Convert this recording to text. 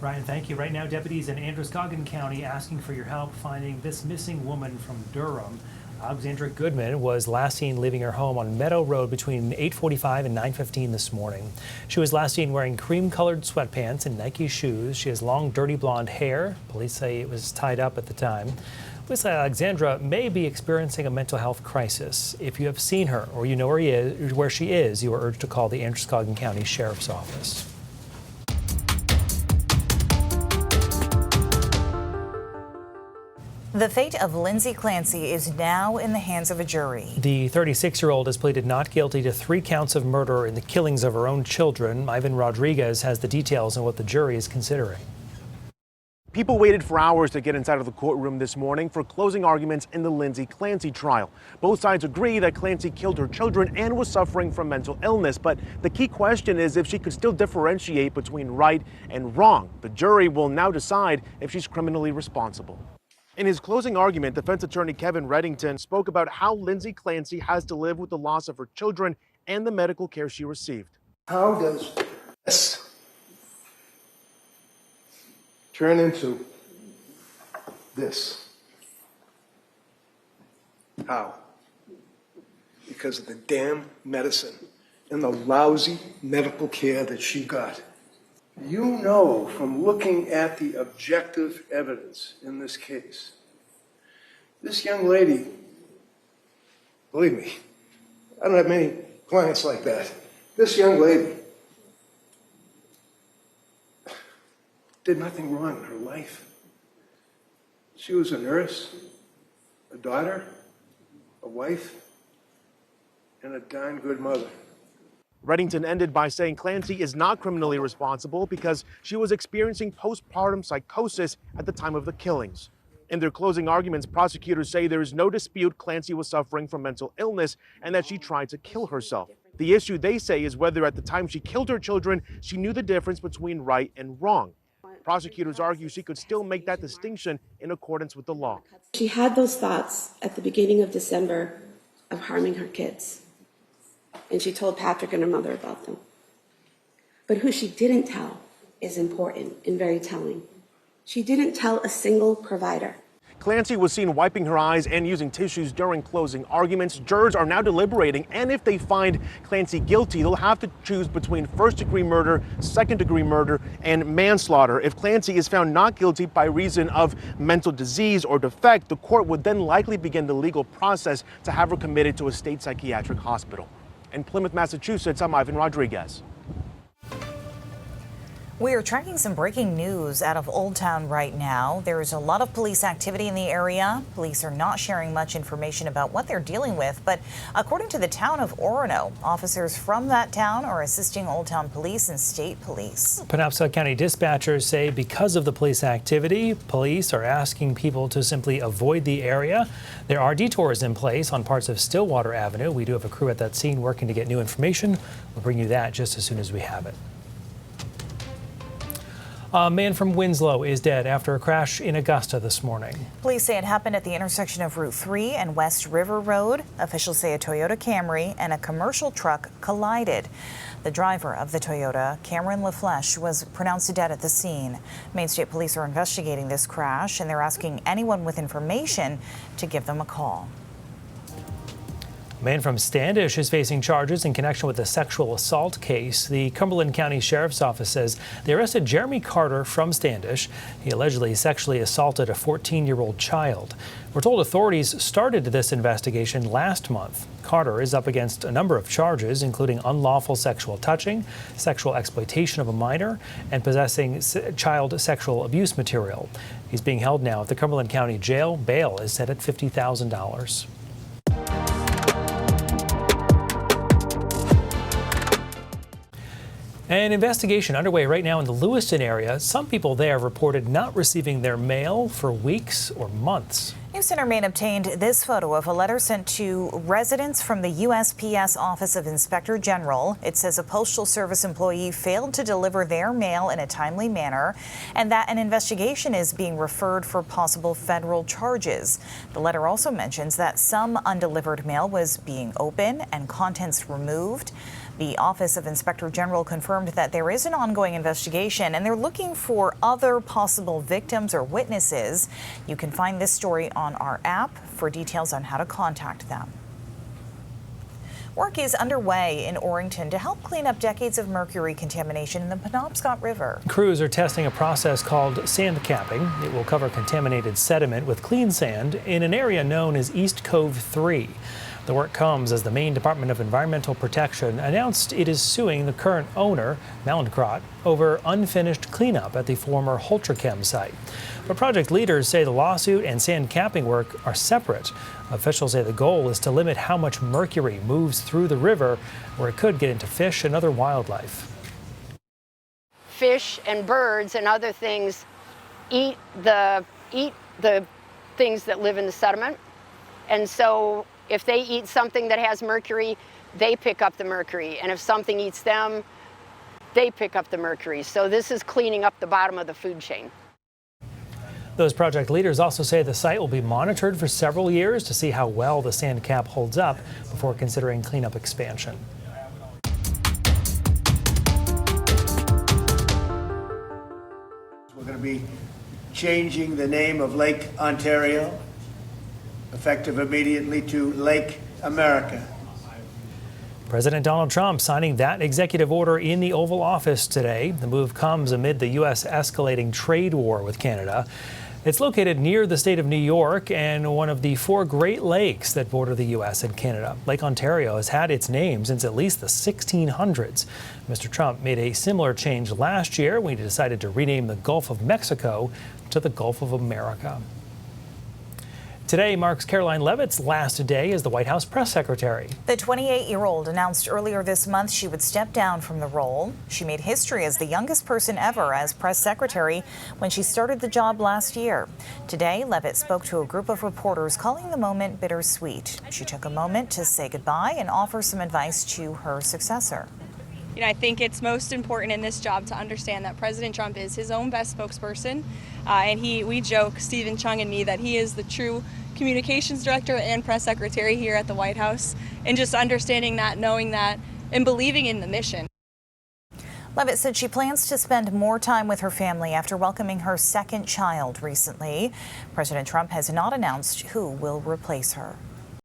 Ryan, thank you. Right now, deputies in Androscoggin County asking for your help finding this missing woman from Durham. Alexandra Goodman was last seen leaving her home on Meadow Road between 8:45 and 9:15 this morning. She was last seen wearing cream-colored sweatpants and Nike shoes. She has long, dirty blonde hair. Police say it was tied up at the time. Police say Alexandra may be experiencing a mental health crisis. If you have seen her or you know where she is, you are urged to call the Androscoggin County Sheriff's Office. The fate of Lindsay Clancy is now in the hands of a jury. The 36-year-old has pleaded not guilty to 3 counts of murder in the killings of her own children. Ivan Rodriguez has the details on what the jury is considering. People waited for hours to get inside of the courtroom this morning for closing arguments in the Lindsay Clancy trial. Both sides agree that Clancy killed her children and was suffering from mental illness, but the key question is if she could still differentiate between right and wrong. The jury will now decide if she's criminally responsible. In his closing argument, defense attorney Kevin Reddington spoke about how Lindsay Clancy has to live with the loss of her children and the medical care she received. How does this turn into this? How? Because of the damn medicine and the lousy medical care that she got. You know from looking at the objective evidence in this case, this young lady, believe me, I don't have many clients like that. This young lady did nothing wrong in her life. She was a nurse, a daughter, a wife, and a darn good mother. Reddington ended by saying Clancy is not criminally responsible because she was experiencing postpartum psychosis at the time of the killings. In their closing arguments, prosecutors say there is no dispute Clancy was suffering from mental illness and that she tried to kill herself. The issue, they say, is whether at the time she killed her children, she knew the difference between right and wrong. Prosecutors argue she could still make that distinction in accordance with the law. She had those thoughts at the beginning of December of harming her kids. And she told Patrick and her mother about them. But who she didn't tell is important and very telling. She didn't tell a single provider. Clancy was seen wiping her eyes and using tissues during closing arguments. Jurors are now deliberating, and if they find Clancy guilty, they'll have to choose between first-degree murder, second-degree murder, and manslaughter. If Clancy is found not guilty by reason of mental disease or defect, the court would then likely begin the legal process to have her committed to a state psychiatric hospital. In Plymouth, Massachusetts, I'm Ivan Rodriguez. We are tracking some breaking news out of Oldtown right now. There is a lot of police activity in the area. Police are not sharing much information about what they're dealing with, but according to the town of Orono, officers from that town are assisting Oldtown police and state police. Penobscot County dispatchers say because of the police activity, police are asking people to simply avoid the area. There are detours in place on parts of Stillwater Avenue. We do have a crew at that scene working to get new information. We'll bring you that just as soon as we have it. A man from Winslow is dead after a crash in Augusta this morning. Police say it happened at the intersection of Route 3 and West River Road. Officials say a Toyota Camry and a commercial truck collided. The driver of the Toyota, Cameron LaFleche, was pronounced dead at the scene. Maine State Police are investigating this crash, and they're asking anyone with information to give them a call. A man from Standish is facing charges in connection with a sexual assault case. The Cumberland County Sheriff's Office says they arrested Jeremy Carter from Standish. He allegedly sexually assaulted a 14-year-old child. We're told authorities started this investigation last month. Carter is up against a number of charges, including unlawful sexual touching, sexual exploitation of a minor, and possessing child sexual abuse material. He's being held now at the Cumberland County Jail. Bail is set at $50,000. An investigation underway right now in the Lewiston area. Some people there reported not receiving their mail for weeks or months. CENTER Maine obtained this photo of a letter sent to residents from the USPS Office of Inspector General. It says a Postal Service employee failed to deliver their mail in a timely manner and that an investigation is being referred for possible federal charges. The letter also mentions that some undelivered mail was being opened and contents removed. The Office of Inspector General confirmed that there is an ongoing investigation and they're looking for other possible victims or witnesses. You can find this story on our app for details on how to contact them. Work is underway in Orrington to help clean up decades of mercury contamination in the Penobscot River. Crews are testing a process called sand capping. It will cover contaminated sediment with clean sand in an area known as East Cove 3. The work comes as the Maine Department of Environmental Protection announced it is suing the current owner, Mallinckrodt, over unfinished cleanup at the former Holtrachem site. But project leaders say the lawsuit and sand capping work are separate. Officials say the goal is to limit how much mercury moves through the river, where it could get into fish and other wildlife. Fish and birds and other things eat the things that live in the sediment. And so if they eat something that has mercury, they pick up the mercury. And if something eats them, they pick up the mercury. So this is cleaning up the bottom of the food chain. Those project leaders also say the site will be monitored for several years to see how well the sand cap holds up before considering cleanup expansion. We're going to be changing the name of Lake Ontario, effective immediately, to Lake America. President Donald Trump signing that executive order in the Oval Office today. The move comes amid the U.S. escalating trade war with Canada. It's located near the state of New York and one of the 4 Great Lakes that border the U.S. and Canada. Lake Ontario has had its name since at least the 1600s. Mr. Trump made a similar change last year when he decided to rename the Gulf of Mexico to the Gulf of America. Today marks Karoline Leavitt's last day as the White House press secretary. The 28-year-old announced earlier this month she would step down from the role. She made history as the youngest person ever as press secretary when she started the job last year. Today, Leavitt spoke to a group of reporters, calling the moment bittersweet. She took a moment to say goodbye and offer some advice to her successor. You know, I think it's most important in this job to understand that President Trump is his own best spokesperson, and we joke, Stephen Chung and me, that he is the true communications director and press secretary here at the White House, and just understanding that, knowing that, and believing in the mission. Leavitt said she plans to spend more time with her family after welcoming her second child recently. President Trump has not announced who will replace her.